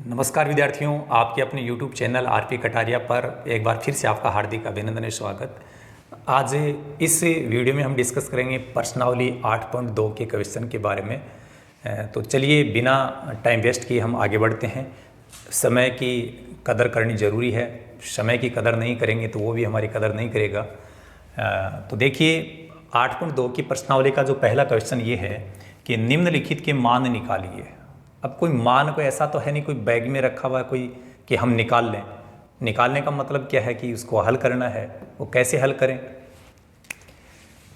नमस्कार विद्यार्थियों, आपके अपने YouTube चैनल आरपी कटारिया पर एक बार फिर से आपका हार्दिक अभिनंदन और स्वागत। आज इस वीडियो में हम डिस्कस करेंगे प्रश्नावली 8.2 के क्वेश्चन के बारे में। तो चलिए बिना टाइम वेस्ट किए हम आगे बढ़ते हैं। समय की कदर करनी ज़रूरी है, समय की कदर नहीं करेंगे तो वो भी हमारी कदर नहीं करेगा। तो देखिए 8.2 की प्रश्नावली का जो पहला क्वेश्चन ये है कि निम्नलिखित के मान निकालिए। अब कोई मान को ऐसा तो है नहीं कोई बैग में रखा हुआ है कोई कि हम निकाल लें। निकालने का मतलब क्या है कि उसको हल करना है। वो कैसे हल करें?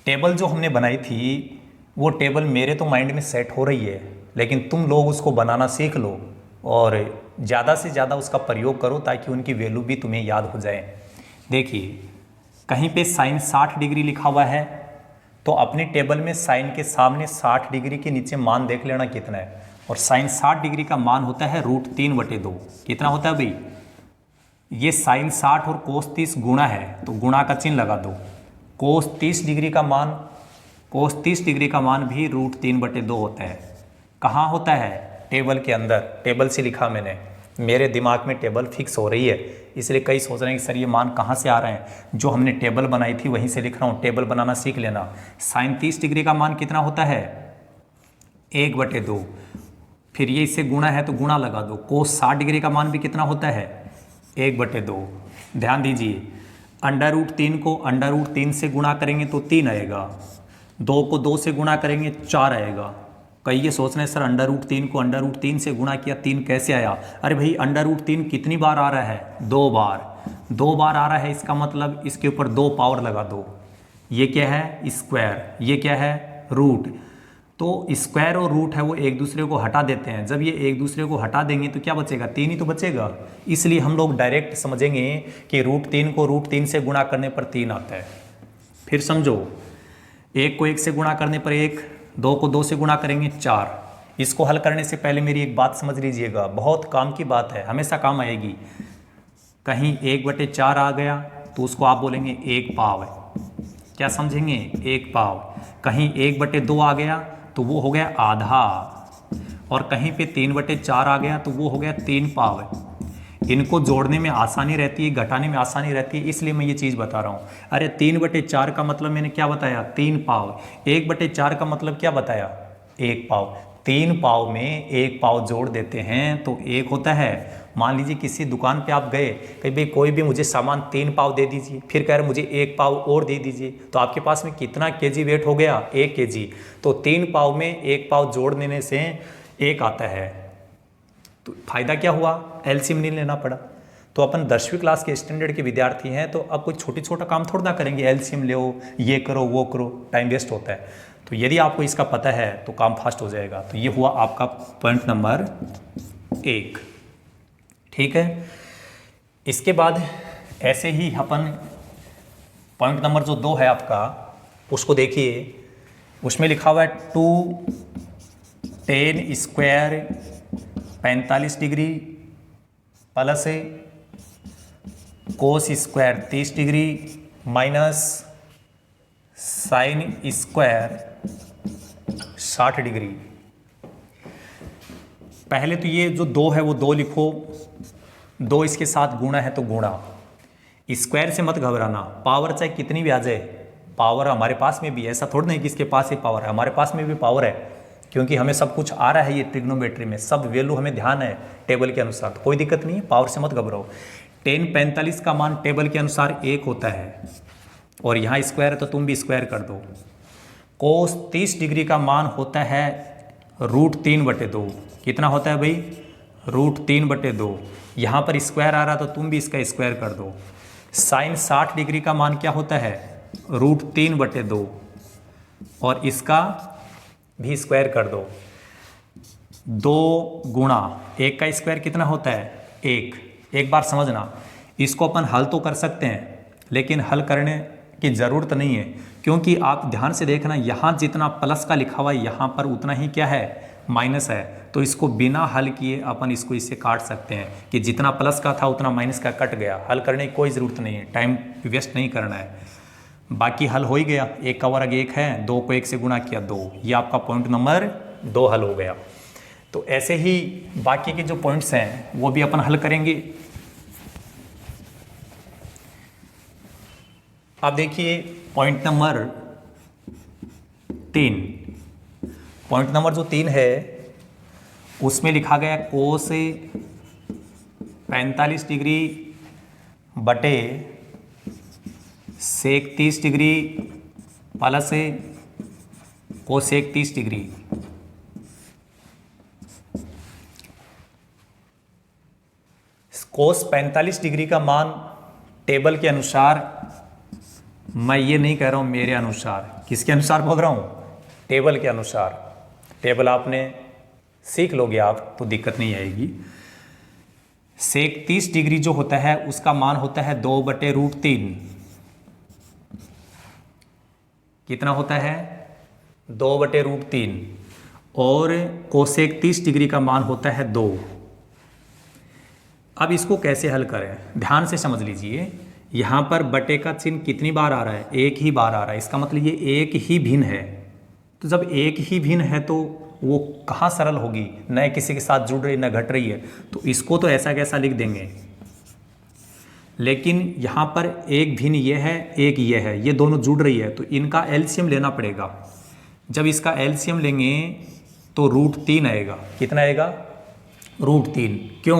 टेबल जो हमने बनाई थी वो टेबल मेरे तो माइंड में सेट हो रही है, लेकिन तुम लोग उसको बनाना सीख लो और ज़्यादा से ज़्यादा उसका प्रयोग करो ताकि उनकी वैल्यू भी तुम्हें याद हो जाए। देखिए कहीं पे साइन 60 डिग्री लिखा हुआ है तो अपने टेबल में साइन के सामने 60 डिग्री के नीचे मान देख लेना कितना है। और साइन 60 डिग्री का मान होता है √3/2। कितना होता है भाई? ये साइन 60 और कोस 30 गुणा है तो गुणा का चिन्ह लगा दो। कोस 30 डिग्री का मान भी √3/2 होता है। कहाँ होता है? टेबल के अंदर। टेबल से लिखा मैंने, मेरे दिमाग में टेबल फिक्स हो रही है, इसलिए कई सोच रहे हैं कि सर ये मान कहाँ से आ रहे हैं। जो हमने टेबल बनाई थी वहीं से लिख रहा हूँ। टेबल बनाना सीख लेना। साइन 30 डिग्री का मान कितना होता है? 1/2। फिर ये इससे गुणा है तो गुणा लगा दो। कोस 60 डिग्री का मान भी कितना होता है? 1/2। ध्यान दीजिए, √3 को √3 से गुणा करेंगे तो 3 आएगा। 2 को 2 से गुणा करेंगे 4 आएगा। कई ये सोच रहे हैं सर √3 को √3 से गुणा किया 3 कैसे आया? अरे भाई √3 कितनी बार आ रहा है? 2 बार। 2 बार आ रहा है, इसका मतलब इसके ऊपर 2 पावर लगा दो। ये क्या है? स्क्वायर। ये क्या है? रूट। तो स्क्वायर और रूट है वो एक दूसरे को हटा देते हैं। जब ये एक दूसरे को हटा देंगे तो क्या बचेगा? 3 ही तो बचेगा। इसलिए हम लोग डायरेक्ट समझेंगे कि √3 को √3 से गुणा करने पर 3 आता है। फिर समझो, 1 को 1 से गुणा करने पर 1, 2 को 2 से गुणा करेंगे 4। इसको हल करने से पहले मेरी एक बात समझ लीजिएगा, बहुत काम की बात है, हमेशा काम आएगी। कहीं 1/4 आ गया तो उसको आप बोलेंगे 1 पाव है। क्या समझेंगे? 1 पाव। कहीं 1/2 आ गया तो वो हो गया आधा। और कहीं पे 3/4 आ गया तो वो हो गया 3 पाव है। इनको जोड़ने में आसानी रहती है, घटाने में आसानी रहती है, इसलिए मैं ये चीज़ बता रहा हूँ। अरे 3/4 का मतलब मैंने क्या बताया? 3 पाव। 1/4 का मतलब क्या बताया? 1 पाव। 3 पाव में 1 पाव जोड़ देते हैं तो 1 होता है। मान लीजिए किसी दुकान पे आप गए, कहीं भाई कोई भी मुझे सामान 3 पाव दे दीजिए, फिर कह रहे मुझे 1 पाव और दे दीजिए, तो आपके पास में कितना केजी वेट हो गया? 1 केजी। तो 3 पाव में 1 पाव जोड़ देने से 1 आता है। तो फायदा क्या हुआ? एलसीएम नहीं लेना पड़ा। तो अपन 10वीं क्लास के स्टैंडर्ड के विद्यार्थी हैं तो अब कोई छोटा काम थोड़ा ना करेंगे, एलसीएम लो, ये करो वो करो, टाइम वेस्ट होता है। तो यदि आपको इसका पता है तो काम फास्ट हो जाएगा। तो ये हुआ आपका पॉइंट नंबर 1। ठीक है। इसके बाद ऐसे ही अपन पॉइंट नंबर जो 2 है आपका, उसको देखिए। उसमें लिखा हुआ है 2tan square 45 degree plus cos square 30 degree minus sine square 60 degree. पहले तो ये जो 2 है वो 2 लिखो। 2 इसके साथ गुणा है तो गुणा। स्क्वायर से मत घबराना, पावर चाहे कितनी भी आ जाए, पावर हमारे पास में भी, ऐसा थोड़ा नहीं कि इसके पास ही पावर है, हमारे पास में भी पावर है, क्योंकि हमें सब कुछ आ रहा है। ये ट्रिग्नोमेट्री में सब वैल्यू हमें ध्यान है टेबल के अनुसार, तो कोई दिक्कत नहीं है, पावर से मत घबराओ। tan 45 का मान टेबल के अनुसार 1 होता है और यहाँ स्क्वायर है तो तुम भी स्क्वायर कर दो। कोस 30 डिग्री का मान होता है √3/2। कितना होता है भाई? √3/2। यहाँ पर स्क्वायर आ रहा तो तुम भी इसका स्क्वायर कर दो। साइन 60 डिग्री का मान क्या होता है? √3/2 और इसका भी स्क्वायर कर दो। 2 गुणा 1 का स्क्वायर कितना होता है? 1। एक बार समझना, इसको अपन हल तो कर सकते हैं लेकिन हल करने की ज़रूरत नहीं है, क्योंकि आप ध्यान से देखना, यहाँ जितना प्लस का लिखा हुआ है यहाँ पर उतना ही क्या है? माइनस है। तो इसको बिना हल किए अपन इसको इससे काट सकते हैं कि जितना प्लस का था उतना माइनस का कट गया। हल करने की कोई ज़रूरत नहीं है, टाइम वेस्ट नहीं करना है। बाकी हल हो ही गया। 1 का वर्ग 1 है, 2 को 1 से गुणा किया 2। ये आपका पॉइंट नंबर 2 हल हो गया। तो ऐसे ही बाकी के जो पॉइंट्स हैं वो भी अपन हल करेंगे। अब देखिए पॉइंट नंबर 3, पॉइंट नंबर जो 3 है उसमें लिखा गया कोस 45 डिग्री बटे सेक 30 डिग्री प्लस कोसेक 30 डिग्री। कोस 45 डिग्री का मान टेबल के अनुसार, मैं ये नहीं कह रहा हूं मेरे अनुसार, किसके अनुसार बोल रहा हूं? टेबल के अनुसार। टेबल आपने सीख लोगे आप तो दिक्कत नहीं आएगी। सेक 30 डिग्री जो होता है उसका मान होता है 2/√3। कितना होता है? 2/√3। और कोसेक 30 डिग्री का मान होता है 2। अब इसको कैसे हल करें, ध्यान से समझ लीजिए। यहाँ पर बटे का चिन्ह कितनी बार आ रहा है? एक ही बार आ रहा है। इसका मतलब ये एक ही भिन्न है। तो जब एक ही भिन्न है तो वो कहाँ सरल होगी? न किसी के साथ जुड़ रही न घट रही है, तो इसको तो ऐसा कैसा लिख देंगे। लेकिन यहाँ पर एक भिन्न ये है, एक ये है, ये दोनों जुड़ रही है, तो इनका एलसीएम लेना पड़ेगा। जब इसका एलसीएम लेंगे तो √3 आएगा। कितना आएगा? √3। क्यों?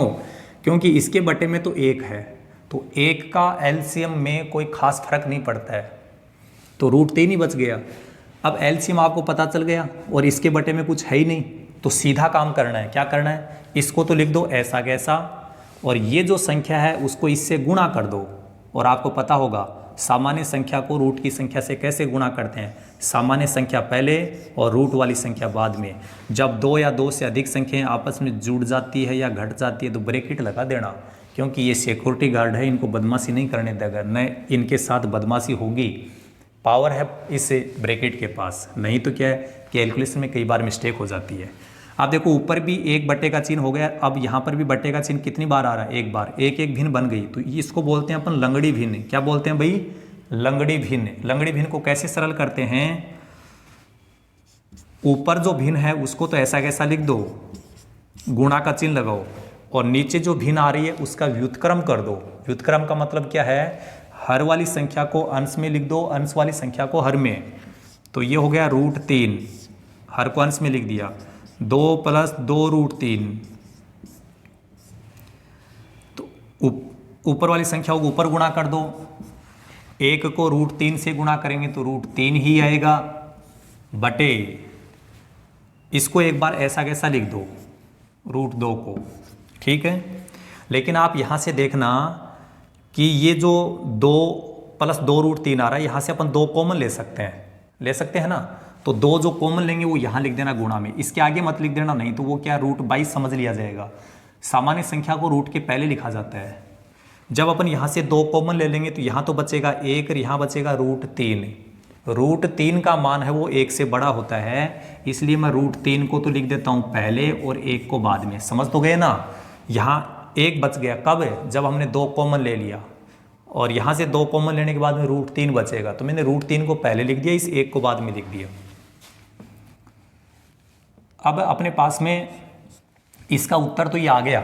क्योंकि इसके बटे में तो 1 है, तो 1 का एलसीएम में कोई खास फर्क नहीं पड़ता है, तो √3 ही बच गया। अब एलसीएम आपको पता चल गया और इसके बटे में कुछ है ही नहीं, तो सीधा काम करना है। क्या करना है? इसको तो लिख दो ऐसा कैसा, और ये जो संख्या है उसको इससे गुणा कर दो। और आपको पता होगा सामान्य संख्या को रूट की संख्या से कैसे गुणा करते हैं। सामान्य संख्या पहले और रूट वाली संख्या बाद में। जब 2 या 2 से अधिक संख्याएं आपस में जुड़ जाती है या घट जाती है तो ब्रैकेट लगा देना, क्योंकि ये सिक्योरिटी गार्ड है, इनको बदमाशी नहीं करने देगा, न इनके साथ बदमाशी होगी। पावर है इस ब्रैकेट के पास, नहीं तो क्या है कैलकुलेशन में कई बार मिस्टेक हो जाती है। आप देखो ऊपर भी एक बटे का चिन्ह हो गया, अब यहाँ पर भी बटे का चिन्ह कितनी बार आ रहा है? एक बार। एक एक भिन्न बन गई, तो इसको बोलते हैं अपन लंगड़ी भिन्न। क्या बोलते हैं भाई? लंगड़ी भिन्न। लंगड़ी भिन्न को कैसे सरल करते हैं? ऊपर जो भिन्न है उसको तो ऐसा कैसा लिख दो, गुणा का चिन्ह लगाओ, और नीचे जो भिन्न आ रही है उसका व्युत्क्रम कर दो। व्युत्क्रम का मतलब क्या है? हर वाली संख्या को अंश में लिख दो, अंश वाली संख्या को हर में। तो ये हो गया √3, हर को अंश में लिख दिया। 2 + 2√3, तो ऊपर वाली संख्या को ऊपर गुणा कर दो। 1 को √3 से गुणा करेंगे तो √3 ही आएगा, बटे इसको एक बार ऐसा कैसा लिख दो, √2 को। ठीक है, लेकिन आप यहाँ से देखना कि ये जो 2 + 2√3 आ रहा है, यहाँ से अपन 2 कॉमन ले सकते हैं ना। तो 2 जो कॉमन लेंगे वो यहाँ लिख देना गुणा में, इसके आगे मत लिख देना, नहीं तो वो क्या √22 समझ लिया जाएगा। सामान्य संख्या को रूट के पहले लिखा जाता है। जब अपन यहाँ से 2 कॉमन ले लेंगे तो यहाँ तो बचेगा 1 और यहाँ बचेगा √3। √3 का मान है वो 1 से बड़ा होता है, इसलिए मैं √3 को तो लिख देता हूँ पहले और 1 को बाद में। समझ तो गए ना? यहाँ 1 बच गया, कब? जब हमने 2 कॉमन ले लिया, और यहाँ से 2 कॉमन लेने के बाद में √3 बचेगा, तो मैंने √3 को पहले लिख दिया, इस 1 को बाद में लिख दिया। अब अपने पास में इसका उत्तर तो ये आ गया,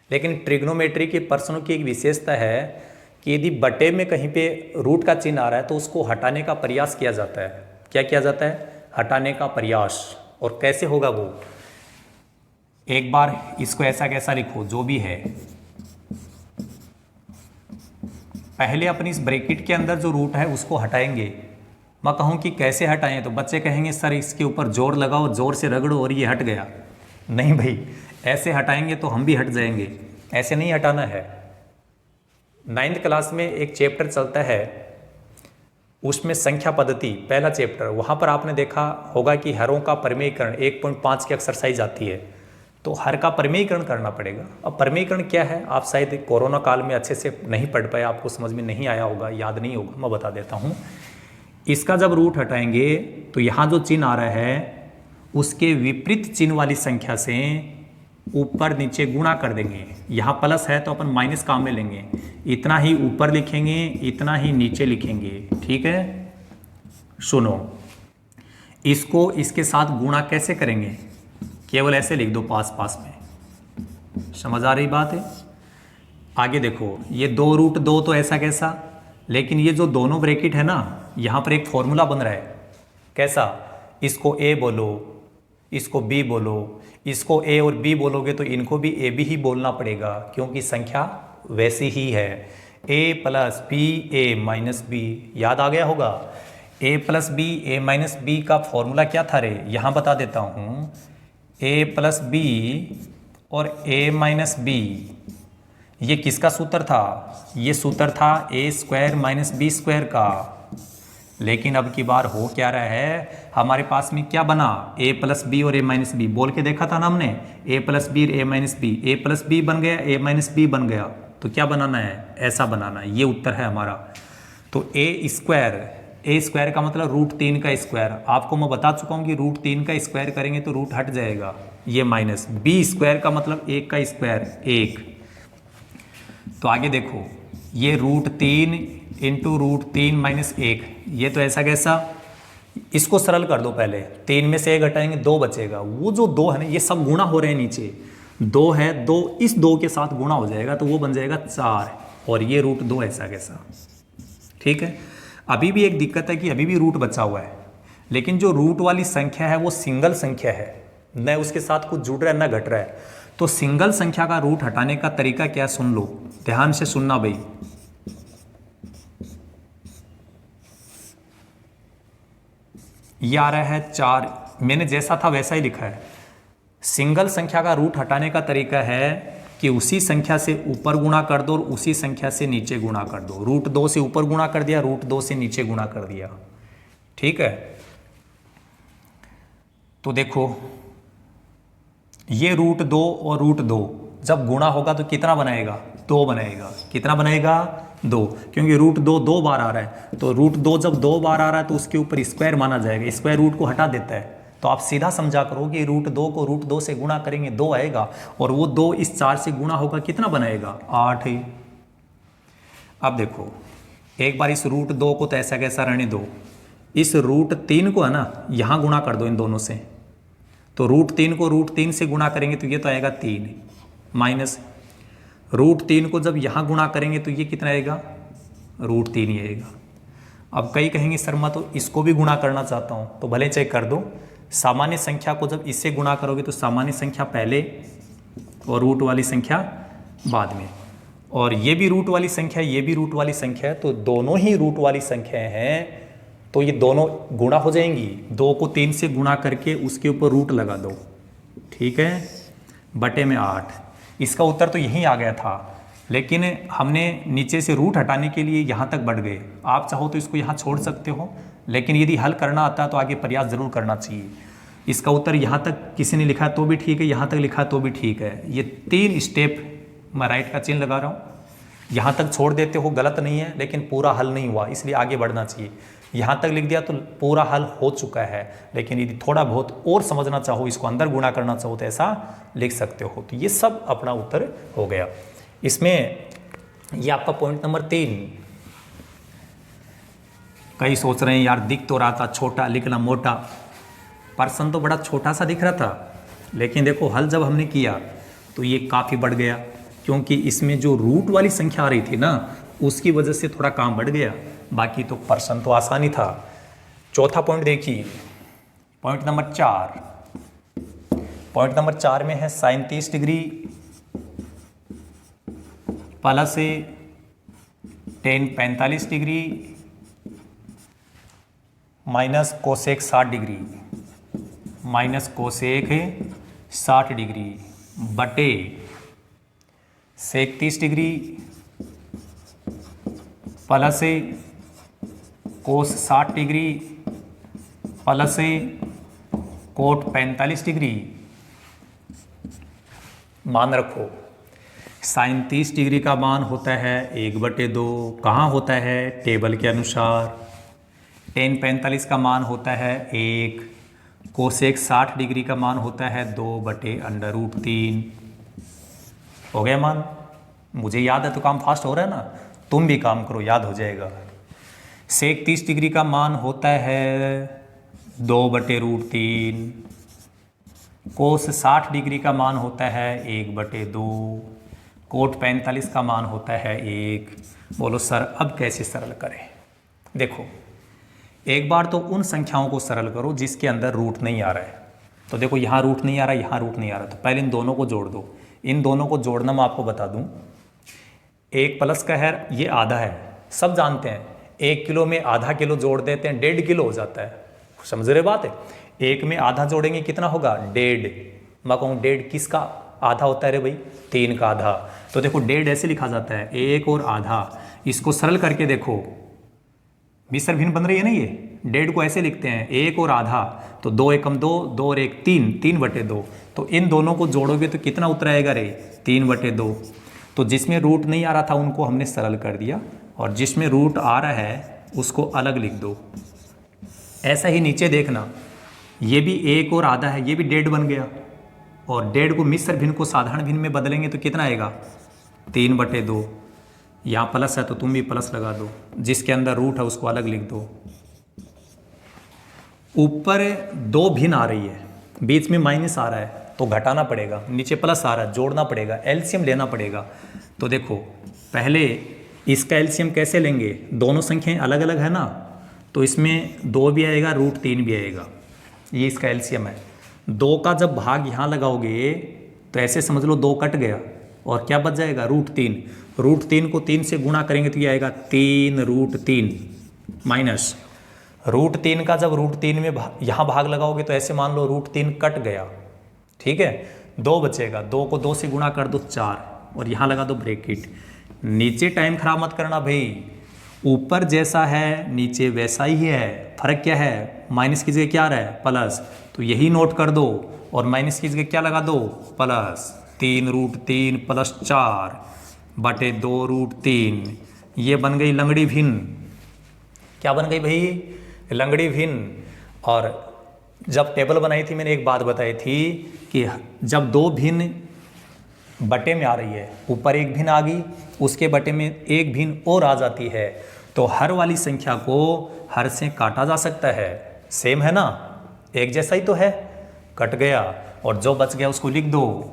लेकिन ट्रिग्नोमेट्री के प्रश्नों की एक विशेषता है कि यदि बटे में कहीं पे रूट का चिन्ह आ रहा है तो उसको हटाने का प्रयास किया जाता है। क्या किया जाता है? हटाने का प्रयास। और कैसे होगा वो? एक बार इसको ऐसा कैसा लिखो, जो भी है, पहले अपनी इस ब्रैकेट के अंदर जो रूट है उसको हटाएंगे। मैं कहूँ कि कैसे हटाएं तो बच्चे कहेंगे सर इसके ऊपर जोर लगाओ, जोर से रगड़ो और ये हट गया। नहीं भाई, ऐसे हटाएंगे तो हम भी हट जाएंगे, ऐसे नहीं हटाना है। 9th क्लास में एक चैप्टर चलता है, उसमें संख्या पद्धति पहला चैप्टर, वहाँ पर आपने देखा होगा कि हरों का परिमेयीकरण 1.5 की एक्सरसाइज आती है, तो हर का परिमेयीकरण करना पड़ेगा। अब परिमेयीकरण क्या है? आप शायद कोरोना काल में अच्छे से नहीं पढ़ पाए, आपको समझ में नहीं आया होगा, याद नहीं होगा, मैं बता देता हूँ। इसका जब रूट हटाएंगे तो यहाँ जो चिन्ह आ रहा है उसके विपरीत चिन्ह वाली संख्या से ऊपर नीचे गुणा कर देंगे। यहाँ प्लस है तो अपन माइनस काम में लेंगे, इतना ही ऊपर लिखेंगे, इतना ही नीचे लिखेंगे। ठीक है, सुनो, इसको इसके साथ गुणा कैसे करेंगे? केवल ऐसे लिख दो पास पास में। समझ आ रही बात है? आगे देखो, ये 2√2 तो ऐसा कैसा, लेकिन ये जो दोनों ब्रैकेट है ना, यहाँ पर एक फॉर्मूला बन रहा है। कैसा? इसको ए बोलो, इसको बी बोलो, इसको ए और बी बोलोगे तो इनको भी ए बी ही बोलना पड़ेगा, क्योंकि संख्या वैसी ही है। ए प्लस बी ए माइनस बी, याद आ गया होगा। ए प्लस बी ए माइनस बी का फॉर्मूला क्या था रे? यहाँ बता देता हूँ। ए प्लस बी और ए माइनस बी, ये किसका सूत्र था? ये सूत्र था ए स्क्वायर माइनस बी स्क्वायर का। लेकिन अब की बार हो क्या रहा है, हमारे पास में क्या बना? ए प्लस बी और ए माइनस बी बोल के देखा था ना हमने। ए प्लस बी ए माइनस बी, ए प्लस बी बन गया, ए माइनस बी बन गया। तो क्या बनाना है? ऐसा बनाना है। ये उत्तर है हमारा। तो ए स्क्वायर का मतलब √3 का स्क्वायर। आपको मैं बता चुका हूँ कि √3 का स्क्वायर करेंगे तो रूट हट जाएगा, ये माइनस। बी स्क्वायर का मतलब 1 का स्क्वायर 1। तो आगे देखो, ये √3 इंटू √3 माइनस 1, ये तो ऐसा कैसा? इसको सरल कर दो पहले। 3 में से 1 घटाएंगे 2 बचेगा। वो जो 2 है ना, ये सब गुणा हो रहे हैं नीचे। 2 है, 2 इस 2 के साथ गुणा हो जाएगा तो वो बन जाएगा 4, और ये √2 ऐसा कैसा। ठीक है। अभी भी एक दिक्कत है कि अभी भी रूट बचा हुआ है, लेकिन जो रूट वाली संख्या है वो सिंगल संख्या है, न उसके साथ कुछ जुड़ रहा है न घट रहा है। तो सिंगल संख्या का रूट हटाने का तरीका क्या, सुन लो, ध्यान से सुनना भाई। ये आ रहा है 4, मैंने जैसा था वैसा ही लिखा है। सिंगल संख्या का रूट हटाने का तरीका है कि उसी संख्या से ऊपर गुणा कर दो और उसी संख्या से नीचे गुणा कर दो। √2 से ऊपर गुणा कर दिया, √2 से नीचे गुणा कर दिया। ठीक है। तो देखो, ये √2 और √2 जब गुणा होगा तो कितना बनाएगा? 2 बनाएगा। कितना बनाएगा? 2, क्योंकि √2 2 बार आ रहा है। तो √2 जब 2 बार आ रहा है तो उसके ऊपर स्क्वायर माना जाएगा। स्क्वायर रूट को हटा देता है। तो आप सीधा समझा करो कि √2 को √2 से गुणा करेंगे 2 आएगा, और वो 2 इस 4 से गुणा होगा, कितना बनाएगा? 8 ही। अब देखो, एक बार इस √2 को तो ऐसा कैसा रहने दो, इस √3 को है ना यहाँ गुणा कर दो इन दोनों से। तो √3 को √3 से गुणा करेंगे तो ये तो आएगा 3, माइनस √3 को जब यहाँ गुणा करेंगे तो ये कितना आएगा? √3 ही आएगा। अब कई कहेंगे सर मैं तो इसको भी गुणा करना चाहता हूँ, तो भले चेक कर दो। सामान्य संख्या को जब इससे गुणा करोगे तो सामान्य संख्या पहले और रूट वाली संख्या बाद में, और ये भी रूट वाली संख्या, ये भी रूट वाली संख्या है, तो दोनों ही रूट वाली संख्याएं हैं, तो ये दोनों गुणा हो जाएंगी। 2 को 3 से गुणा करके उसके ऊपर रूट लगा दो। ठीक है, बटे में 8। इसका उत्तर तो यहीं आ गया था, लेकिन हमने नीचे से रूट हटाने के लिए यहाँ तक बढ़ गए। आप चाहो तो इसको यहाँ छोड़ सकते हो, लेकिन यदि हल करना आता है तो आगे प्रयास जरूर करना चाहिए। इसका उत्तर यहाँ तक किसी ने लिखा तो भी ठीक है, यहाँ तक लिखा तो भी ठीक है। ये 3 स्टेप मैं राइट का चिन्ह लगा रहा हूँ। यहाँ तक छोड़ देते हो गलत नहीं है, लेकिन पूरा हल नहीं हुआ, इसलिए आगे बढ़ना चाहिए। यहाँ तक लिख दिया तो पूरा हल हो चुका है, लेकिन यदि थोड़ा बहुत और समझना चाहो, इसको अंदर गुणा करना चाहो तो ऐसा लिख सकते हो। तो ये सब अपना उत्तर हो गया। इसमें ये आपका पॉइंट नंबर 3। कई सोच रहे हैं यार दिख तो रहा था छोटा, लिखना मोटा। पर्सन तो बड़ा छोटा सा दिख रहा था, लेकिन देखो हल जब हमने किया तो ये काफ़ी बढ़ गया, क्योंकि इसमें जो रूट वाली संख्या आ रही थी ना, उसकी वजह से थोड़ा काम बढ़ गया। बाकी तो पर्सन तो आसानी था। चौथा पॉइंट देखिए, पॉइंट नंबर 4। पॉइंट नंबर 4 में है sin 30 degree plus tan 45 degree minus cosec 60 degree, minus cosec 60 degree बटे सेक 30 degree plus cos 60 degree plus coat 45 degree. मान रखो sin 30 डिग्री का मान होता है 1/2। कहाँ होता है? टेबल के अनुसार। tan 45 का मान होता है 1। कोसेक 60 डिग्री का मान होता है 2/√3। हो गया मान? मुझे याद है तो काम फास्ट हो रहा है ना, तुम भी काम करो, याद हो जाएगा। सेक 30 डिग्री का मान होता है 2/√3। कोस 60 डिग्री का मान होता है 1/2, कोट 45 का मान होता है 1। बोलो सर अब कैसे सरल करें? देखो एक बार तो उन संख्याओं को सरल करो जिसके अंदर रूट नहीं आ रहा है। तो देखो यहाँ रूट नहीं आ रहा, यहाँ रूट नहीं आ रहा, तो पहले इन दोनों को जोड़ दो। इन दोनों को जोड़ना मैं आपको बता दूं, 1 प्लस का है ये आधा है, सब जानते हैं। 1 किलो में आधा किलो जोड़ देते हैं 1.5 किलो हो जाता है। समझ रहे बात है? 1 में आधा जोड़ेंगे कितना होगा? 1.5। मैं कहूँ 1.5 किसका आधा होता है रे भाई? 3 का आधा। तो देखो 1.5 ऐसे लिखा जाता है, 1 और आधा। इसको सरल करके देखो, मिश्र भिन्न बन रही है ना ये। 1.5 को ऐसे लिखते हैं 1 और आधा, तो 2 एकम 2, 2 और 1 3, 3/2। तो इन दोनों को जोड़ोगे तो कितना उत्तर आएगा रे? 3/2। तो जिसमें रूट नहीं आ रहा था उनको हमने सरल कर दिया, और जिसमें रूट आ रहा है उसको अलग लिख दो। ऐसा ही नीचे देखना, ये भी 1 और आधा है, ये भी 1.5 बन गया, और 1.5 को मिश्र भिन्न को साधारण भिन्न में बदलेंगे तो कितना आएगा? 3/2। यहाँ प्लस है तो तुम भी प्लस लगा दो, जिसके अंदर रूट है उसको अलग लिख दो। ऊपर 2 भिन्न आ रही है, बीच में माइनस आ रहा है तो घटाना पड़ेगा, नीचे प्लस आ रहा है जोड़ना पड़ेगा, एलसीएम लेना पड़ेगा। तो देखो पहले इसका एलसीएम कैसे लेंगे? दोनों संख्याएं अलग अलग है ना, तो इसमें 2 भी आएगा, √3 भी आएगा। ये इसका एलसीएम है। 2 का जब भाग यहाँ लगाओगे तो ऐसे समझ लो 2 कट गया, और क्या बच जाएगा? √3। √3 को 3 से गुणा करेंगे तो ये आएगा 3√3 माइनस √3 का जब √3 में यहाँ भाग लगाओगे तो ऐसे मान लो √3 कट गया, ठीक है, 2 बचेगा। 2 को 2 से गुणा कर दो 4, और यहाँ लगा दो ब्रैकेट। नीचे टाइम खराब मत करना भाई, ऊपर जैसा है नीचे वैसा ही है। फर्क क्या है? माइनस की जगह क्या आ रहा है? प्लस। तो यही नोट कर दो, और माइनस की जगह क्या लगा दो? प्लस। 3√3 + 4/2√3। ये बन गई लंगड़ी भिन्न। क्या बन गई भाई? लंगड़ी भिन्न। और जब टेबल बनाई थी मैंने एक बात बताई थी कि जब 2 भिन्न बटे में आ रही है, ऊपर 1 भिन्न आ गई, उसके बटे में 1 भिन्न और आ जाती है, तो हर वाली संख्या को हर से काटा जा सकता है। सेम है ना, एक जैसा ही तो है। कट गया, और जो बच गया उसको लिख दो।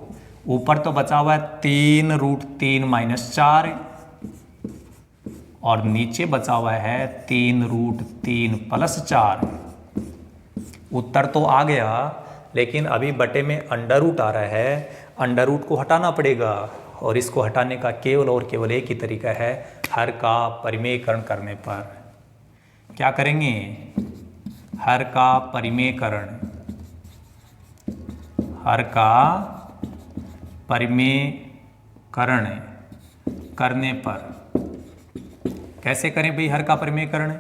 ऊपर तो बचा हुआ है 3√3 - 4, और नीचे बचा हुआ है 3√3 + 4। उत्तर तो आ गया, लेकिन अभी बटे में अंडर रूट आ रहा है, अंडर रूट को हटाना पड़ेगा, और इसको हटाने का केवल और केवल एक ही तरीका है, हर का परिमेयकरण करने पर। क्या करेंगे? हर का परिमेयकरण, हर का परिमेयकरण करने पर। कैसे करें भाई हर का परिमेयकरण?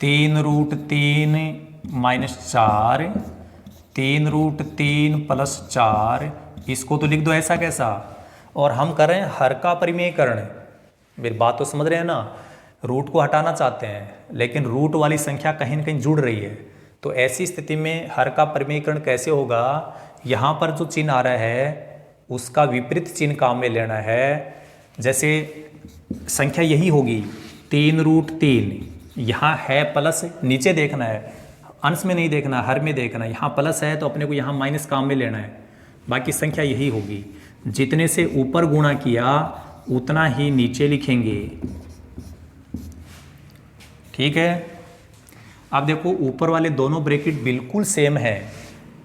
3√3 - 4, 3√3 + 4, इसको तो लिख दो ऐसा कैसा। और हम कर रहे हैं हर का परिमेयकरण। मेरी बात तो समझ रहे हैं ना? रूट को हटाना चाहते हैं, लेकिन रूट वाली संख्या कहीं न कहीं जुड़ रही है, तो ऐसी स्थिति में हर का परिमेयकरण कैसे होगा? यहाँ पर जो चिन्ह आ रहा है उसका विपरीत चिन्ह काम में लेना है। जैसे संख्या यही होगी 3√3, यहाँ है प्लस, नीचे देखना है, अंश में नहीं देखना, हर में देखना है। यहाँ प्लस है तो अपने को यहाँ माइनस काम में लेना है, बाकी संख्या यही होगी। जितने से ऊपर गुणा किया उतना ही नीचे लिखेंगे, ठीक है। अब देखो ऊपर वाले दोनों ब्रैकेट बिल्कुल सेम है,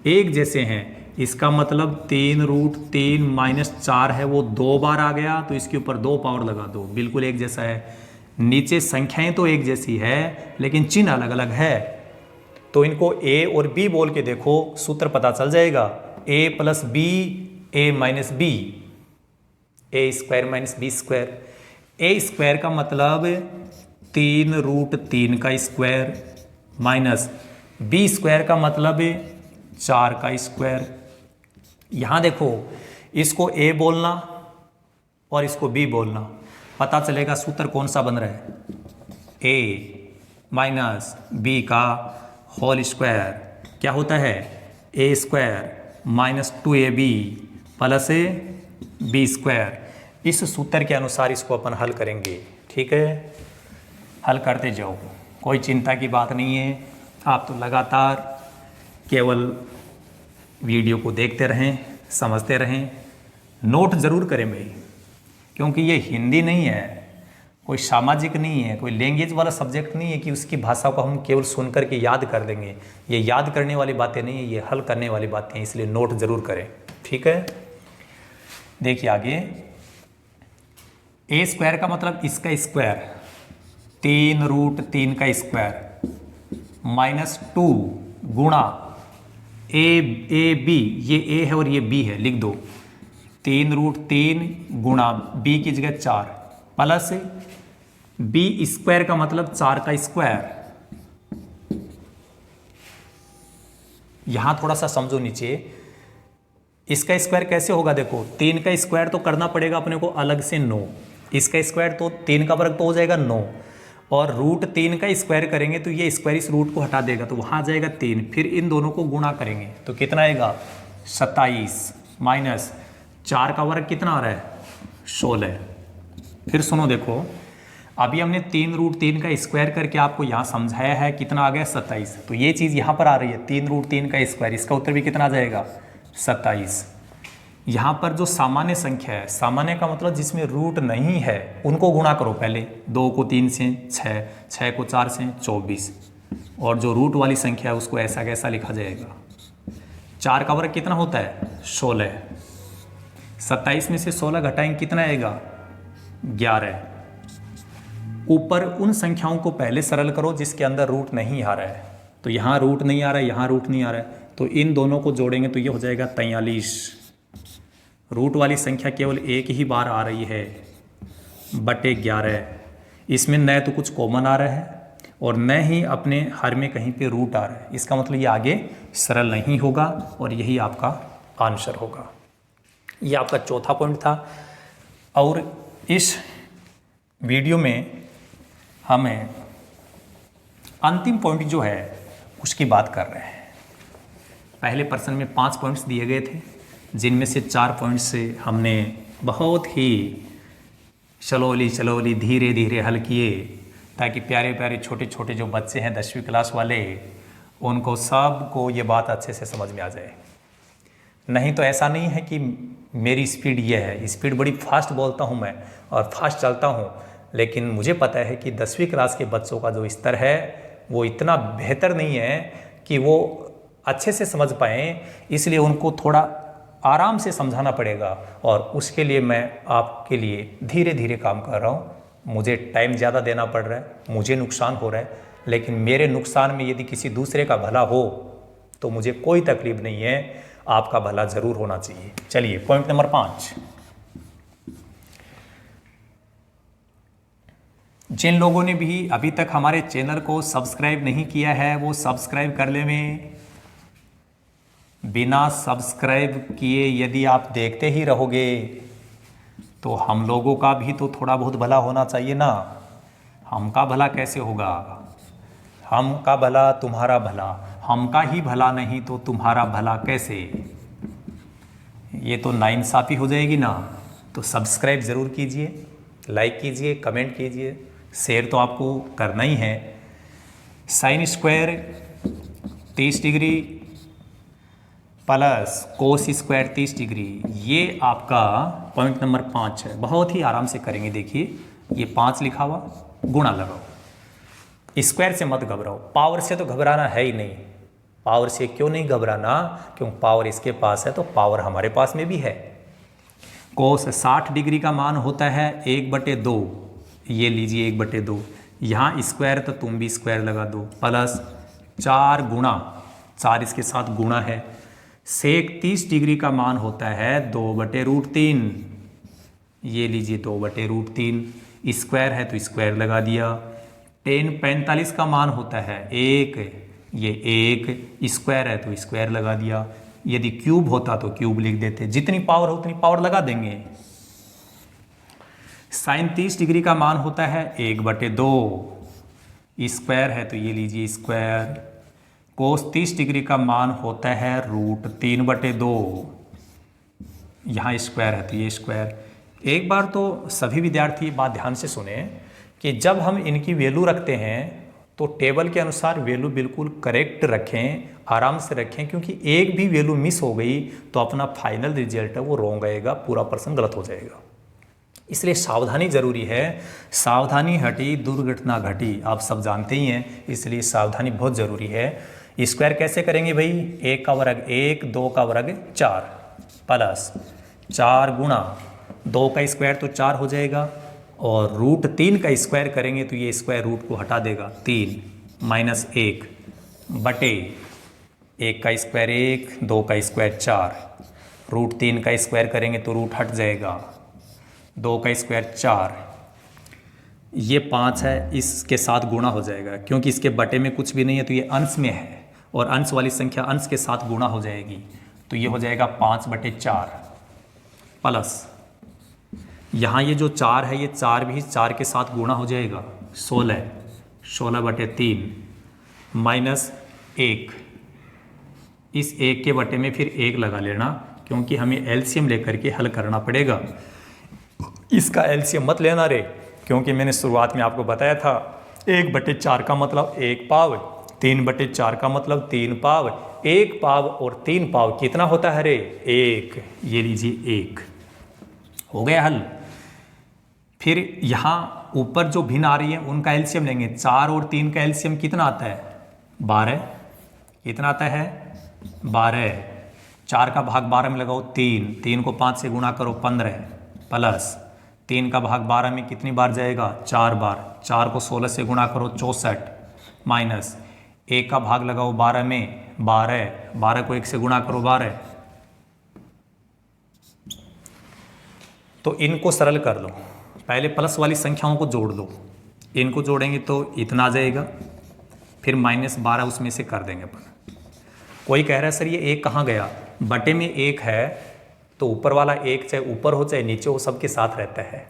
एक जैसे हैं, इसका मतलब 3√3 - 4 है, वो 2 बार आ गया, तो इसके ऊपर 2 पावर लगा दो, बिल्कुल एक जैसा है। नीचे संख्याएं तो एक जैसी है, लेकिन चिन्ह अलग अलग है, तो इनको a और b बोल के देखो, सूत्र पता चल जाएगा। a + b, a - b, a² - b²। a² का मतलब 3√3 का स्क्वायर माइनस b² का मतलब 4 का स्क्वायर। यहाँ देखो, इसको a बोलना और इसको b बोलना, पता चलेगा सूत्र कौन सा बन रहा है। a - b का होल स्क्वायर क्या होता है? a² - 2ab + b²। इस सूत्र के अनुसार इसको अपन हल करेंगे, ठीक है। हल करते जाओ, कोई चिंता की बात नहीं है। आप तो लगातार केवल वीडियो को देखते रहें, समझते रहें, नोट ज़रूर करें भाई, क्योंकि ये हिंदी नहीं है, कोई सामाजिक नहीं है, कोई लैंग्वेज वाला सब्जेक्ट नहीं है कि उसकी भाषा को हम केवल सुन कर के याद कर देंगे। ये याद करने वाली बातें नहीं है, ये हल करने वाली बातें हैं, इसलिए नोट ज़रूर करें। ठीक है, देखिए आगे, ए स्क्वायर का मतलब इसका स्क्वायर, 3√3 का स्क्वायर -2 गुणा ए बी, ये ए है और ये बी है, लिख दो 3√3 गुणा बी की जगह 4 प्लस बी स्क्वायर का मतलब 4 का स्क्वायर। यहां थोड़ा सा समझो नीचे, इसका स्क्वायर कैसे होगा, देखो 3 का स्क्वायर तो करना पड़ेगा अपने को अलग से 9, इसका स्क्वायर तो 3 का वर्ग तो हो जाएगा 9, और √3 का स्क्वायर करेंगे तो ये स्क्वायर इस रूट को हटा देगा तो वहाँ आ जाएगा 3, फिर इन दोनों को गुणा करेंगे तो कितना आएगा 27 माइनस 4 का वर्ग कितना आ रहा है 16। फिर सुनो देखो, अभी हमने 3√3 का स्क्वायर करके आपको यहाँ समझाया है, कितना आ गया 27, तो ये चीज़ यहाँ पर आ रही है 3√3 का स्क्वायर, इसका उत्तर भी कितना आ जाएगा 27। यहाँ पर जो सामान्य संख्या है, सामान्य का मतलब जिसमें रूट नहीं है उनको गुणा करो पहले, 2 को 3 से 6, 6 को 4 से 24, और जो रूट वाली संख्या है उसको ऐसा कैसा लिखा जाएगा। 4 का वर्ग कितना होता है 16, 27 में से 16 घटाएंगे कितना आएगा 11। ऊपर उन संख्याओं को पहले सरल करो जिसके अंदर रूट नहीं आ रहा है, तो यहाँ रूट नहीं आ रहा है, यहाँ रूट नहीं आ रहा है, तो इन दोनों को जोड़ेंगे तो ये हो जाएगा 43। रूट वाली संख्या केवल एक ही बार आ रही है बटे 11, इसमें न तो कुछ कॉमन आ रहा है और न ही अपने हर में कहीं पे रूट आ रहा है, इसका मतलब ये आगे सरल नहीं होगा और यही आपका आंसर होगा। ये आपका चौथा पॉइंट था। और इस वीडियो में हमें अंतिम पॉइंट जो है उसकी बात कर रहे हैं। पहले प्रश्न में 5 पॉइंट्स दिए गए थे, जिनमें से 4 पॉइंट्स से हमने बहुत ही चलोली धीरे धीरे हल किए, ताकि प्यारे प्यारे छोटे छोटे जो बच्चे हैं 10वीं क्लास वाले, उनको सबको ये बात अच्छे से समझ में आ जाए। नहीं तो ऐसा नहीं है कि मेरी स्पीड ये है, स्पीड बड़ी फास्ट बोलता हूँ मैं और फास्ट चलता हूँ, लेकिन मुझे पता है कि 10वीं क्लास के बच्चों का जो स्तर है वो इतना बेहतर नहीं है कि वो अच्छे से समझ पाएँ, इसलिए उनको थोड़ा आराम से समझाना पड़ेगा, और उसके लिए मैं आपके लिए धीरे धीरे काम कर रहा हूँ। मुझे टाइम ज़्यादा देना पड़ रहा है, मुझे नुकसान हो रहा है, लेकिन मेरे नुकसान में यदि किसी दूसरे का भला हो तो मुझे कोई तकलीफ नहीं है, आपका भला ज़रूर होना चाहिए। चलिए पॉइंट नंबर 5, जिन लोगों ने भी अभी तक हमारे चैनल को सब्सक्राइब नहीं किया है वो सब्सक्राइब कर ले। में बिना सब्सक्राइब किए यदि आप देखते ही रहोगे तो हम लोगों का भी तो थोड़ा बहुत भला होना चाहिए ना। हमका भला कैसे होगा, हमका भला तुम्हारा भला, हमका ही भला नहीं तो तुम्हारा भला कैसे, ये तो नाइंसाफ़ी हो जाएगी ना। तो सब्सक्राइब ज़रूर कीजिए, लाइक कीजिए, कमेंट कीजिए, शेयर तो आपको करना ही है। Sine square 30 degree plus cos square 30 degree, ये आपका पॉइंट नंबर 5 है। बहुत ही आराम से करेंगे। देखिए ये 5 लिखा हुआ, गुणा लगाओ, स्क्वायर से मत घबराओ, पावर से तो घबराना है ही नहीं। पावर से क्यों नहीं घबराना, क्योंकि पावर इसके पास है तो पावर हमारे पास में भी है। कोस 60 डिग्री का मान होता है 1/2, ये लीजिए 1/2, यहाँ स्क्वायर तो तुम भी स्क्वायर लगा दो, प्लस 4 गुणा 4 इसके साथ गुणा है, सेक 30 डिग्री का मान होता है 2/√3, ये लीजिए 2/√3, स्क्वायर है तो स्क्वायर लगा दिया। tan 45 का मान होता है 1, ये 1, स्क्वायर है तो स्क्वायर लगा दिया। यदि क्यूब होता तो क्यूब लिख देते, जितनी पावर हो उतनी पावर लगा देंगे। साइन 30 डिग्री का मान होता है 1/2, स्क्वायर है तो ये लीजिए स्क्वायर। कोस 30 डिग्री का मान होता है √3/2, यहाँ स्क्वायर है तो ये स्क्वायर। एक बार तो सभी विद्यार्थी बात ध्यान से सुने कि जब हम इनकी वैल्यू रखते हैं तो टेबल के अनुसार वैल्यू बिल्कुल करेक्ट रखें, आराम से रखें, क्योंकि एक भी वैल्यू मिस हो गई तो अपना फाइनल रिजल्ट है वो रॉन्ग आएगा, पूरा प्रश्न गलत हो जाएगा। इसलिए सावधानी जरूरी है। सावधानी हटी दुर्घटना घटी, आप सब जानते ही हैं, इसलिए सावधानी बहुत ज़रूरी है। स्क्वायर कैसे करेंगे भाई? 1 का वर्ग 1, 2 का वर्ग 4 प्लस 4 गुणा 2 का स्क्वायर तो 4 हो जाएगा, और रूट 3 का स्क्वायर करेंगे तो ये स्क्वायर रूट को हटा देगा, 3 माइनस 1 बटे 1 का स्क्वायर 1, 2 का स्क्वायर 4, रूट 3 का स्क्वायर करेंगे तो रूट हट जाएगा, 2 का स्क्वायर 4, ये 5 है, इसके साथ गुणा हो जाएगा, क्योंकि इसके बटे में कुछ भी नहीं है तो ये अंश में है, और अंश वाली संख्या अंश के साथ गुणा हो जाएगी, तो ये हो जाएगा 5/4 प्लस यहाँ ये जो 4 है, ये 4 भी 4 के साथ गुणा हो जाएगा, 16/3 माइनस 1, इस 1 के बटे में फिर 1 लगा लेना, क्योंकि हमें एलसीएम लेकर के हल करना पड़ेगा। इसका एलसीएम मत लेना रे, क्योंकि मैंने शुरुआत में आपको बताया था 1/4 का मतलब 1 पाव, 3/4 का मतलब 3 पाव, 1 पाव और 3 पाव कितना होता है रे? 1। ये लीजिए 1 हो गया हल। फिर यहाँ ऊपर जो भिन्न आ रही है उनका एलसीएम लेंगे, 4 और 3 का एलसीएम कितना आता है? 12। कितना आता है? 12। 4 का भाग 12 में लगाओ 3, 3 को 5 से गुणा करो 15 प्लस 3 का भाग 12 में कितनी बार जाएगा? 4 बार, 4 को 16 से गुणा करो 64 माइनस 1 का भाग लगाओ 12 में 12, 12 को 1 से गुणा करो 12, तो इनको सरल कर लो, पहले प्लस वाली संख्याओं को जोड़ दो, इनको जोड़ेंगे तो इतना आ जाएगा, फिर -12 उसमें से कर देंगे अपन। कोई कह रहा है सर ये 1 कहाँ गया? बटे में 1 है तो ऊपर वाला 1 चाहे ऊपर हो चाहे नीचे हो सबके साथ रहता है,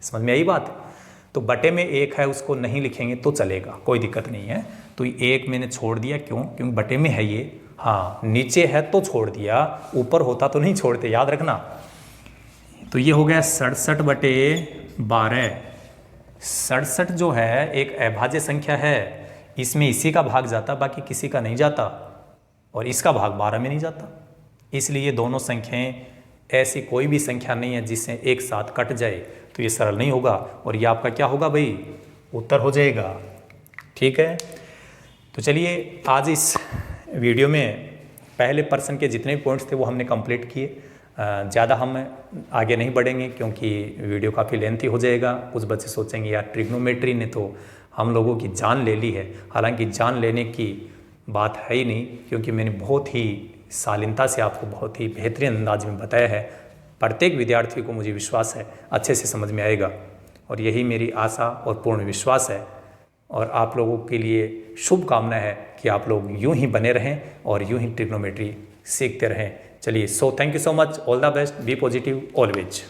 समझ में आई बात? तो बटे में 1 है उसको नहीं लिखेंगे तो चलेगा, कोई दिक्कत नहीं है। तो 1 मैंने छोड़ दिया, क्यों? क्योंकि बटे में है ये, हाँ नीचे है तो छोड़ दिया, ऊपर होता तो नहीं छोड़ते, याद रखना। तो ये हो गया 67/12। 67 जो है एक अभाज्य संख्या है, इसमें इसी का भाग जाता, बाकी किसी का नहीं जाता, और इसका भाग 12 में नहीं जाता, इसलिए ये दोनों संख्याएं, ऐसी कोई भी संख्या नहीं है जिससे एक साथ कट जाए, तो ये सरल नहीं होगा, और ये आपका क्या होगा भाई? उत्तर हो जाएगा। ठीक है, तो चलिए आज इस वीडियो में पहले पर्सन के जितने पॉइंट्स थे वो हमने कंप्लीट किए। ज़्यादा हम आगे नहीं बढ़ेंगे क्योंकि वीडियो काफ़ी लेंथी हो जाएगा। कुछ बच्चे सोचेंगे यार ट्रिग्नोमेट्री ने तो हम लोगों की जान ले ली है, हालांकि जान लेने की बात है ही नहीं, क्योंकि मैंने बहुत ही शालीनता से आपको बहुत ही बेहतरीन अंदाज में बताया है। प्रत्येक विद्यार्थी को मुझे विश्वास है अच्छे से समझ में आएगा, और यही मेरी आशा और पूर्ण विश्वास है, और आप लोगों के लिए शुभकामना है कि आप लोग यूं ही बने रहें और यूं ही ट्रिग्नोमेट्री सीखते रहें। चलिए, so thank you so much, all the best, be positive always.